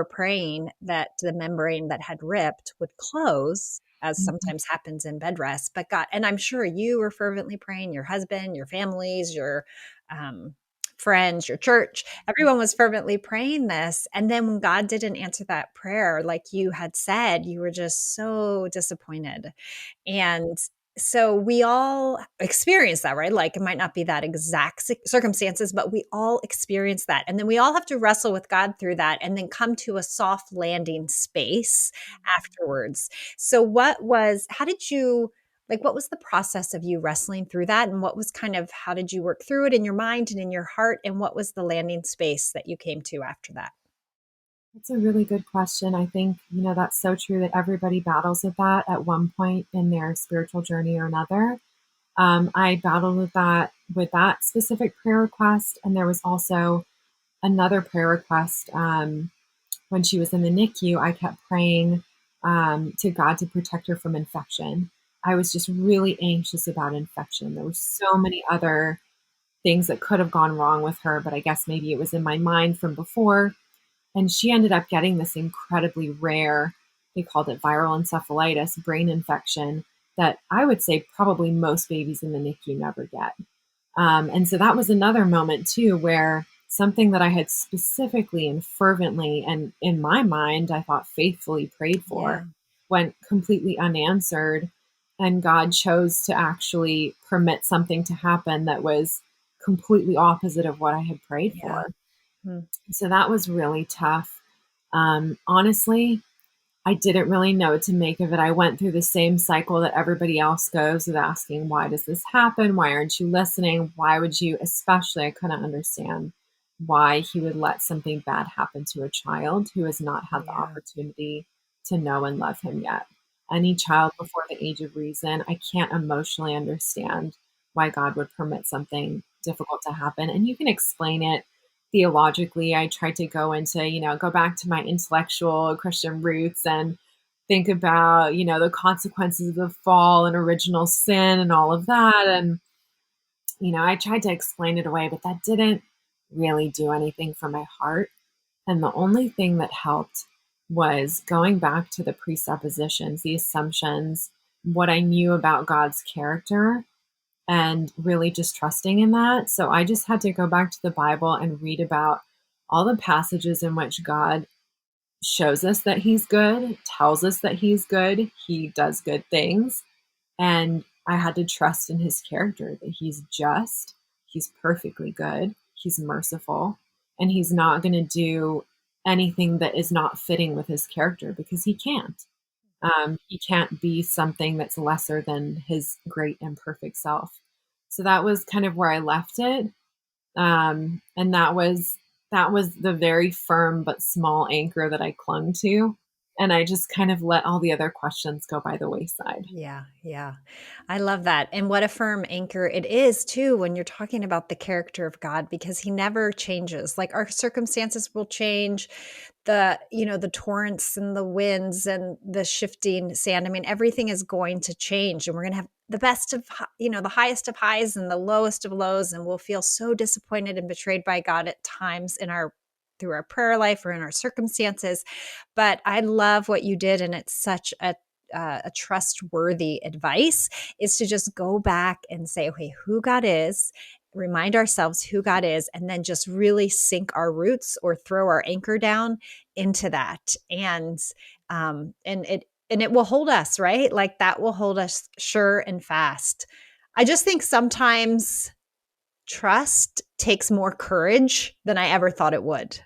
were praying that the membrane that had ripped would close, as Mhm. sometimes happens in bed rest. But God, and I'm sure you were fervently praying, your husband, your families, your um, friends, your church, everyone was fervently praying this. And then when God didn't answer that prayer, like you had said, you were just so disappointed. And so we all experience that, right? Like it might not be that exact circumstances, but we all experience that. And then we all have to wrestle with God through that and then come to a soft landing space afterwards. So how did you, like, what was the process of you wrestling through that? And what was kind of, how did you work through it in your mind and in your heart? And what was the landing space that you came to after that? That's a really good question. I think, that's so true that everybody battles with that at one point in their spiritual journey or another. I battled with that specific prayer request, and there was also another prayer request. When she was in the NICU, I kept praying to God to protect her from infection. I was just really anxious about infection. There were so many other things that could have gone wrong with her, but I guess maybe it was in my mind from before. And she ended up getting this incredibly rare, they called it viral encephalitis, brain infection that I would say probably most babies in the NICU never get. And so that was another moment too, where something that I had specifically and fervently and in my mind, I thought faithfully prayed Yeah. for went completely unanswered. And God chose to actually permit something to happen that was completely opposite of what I had prayed Yeah. for. Hmm. So that was really tough. Honestly, I didn't really know what to make of it. I went through the same cycle that everybody else goes with asking, why does this happen? Why aren't you listening? Why would you, especially, I couldn't understand why he would let something bad happen to a child who has not had the Yeah. opportunity to know and love him yet. Any child before the age of reason, I can't emotionally understand why God would permit something difficult to happen. And you can explain it theologically. I tried to go into, go back to my intellectual Christian roots and think about, the consequences of the fall and original sin and all of that. And, I tried to explain it away, but that didn't really do anything for my heart. And the only thing that helped was going back to the presuppositions, the assumptions, what I knew about God's character and really just trusting in that. So I just had to go back to the Bible and read about all the passages in which God shows us that he's good, tells us that he's good, he does good things. And I had to trust in his character that he's just, he's perfectly good, he's merciful, and he's not going to do anything that is not fitting with his character because he can't. He can't be something that's lesser than his great and perfect self. So that was kind of where I left it. And that was the very firm but small anchor that I clung to. And I just kind of let all the other questions go by the wayside. Yeah, yeah. I love that. And what a firm anchor it is too when you're talking about the character of God because he never changes. Like our circumstances will change, the torrents and the winds and the shifting sand. I mean, everything is going to change and we're going to have the best of, the highest of highs and the lowest of lows and we'll feel so disappointed and betrayed by God at times in our through our prayer life or in our circumstances. But I love what you did and it's such a trustworthy advice is to just go back and say, okay, who God is, remind ourselves who God is, and then just really sink our roots or throw our anchor down into that. And it will hold us, right? Like that will hold us sure and fast. I just think sometimes trust takes more courage than I ever thought it would.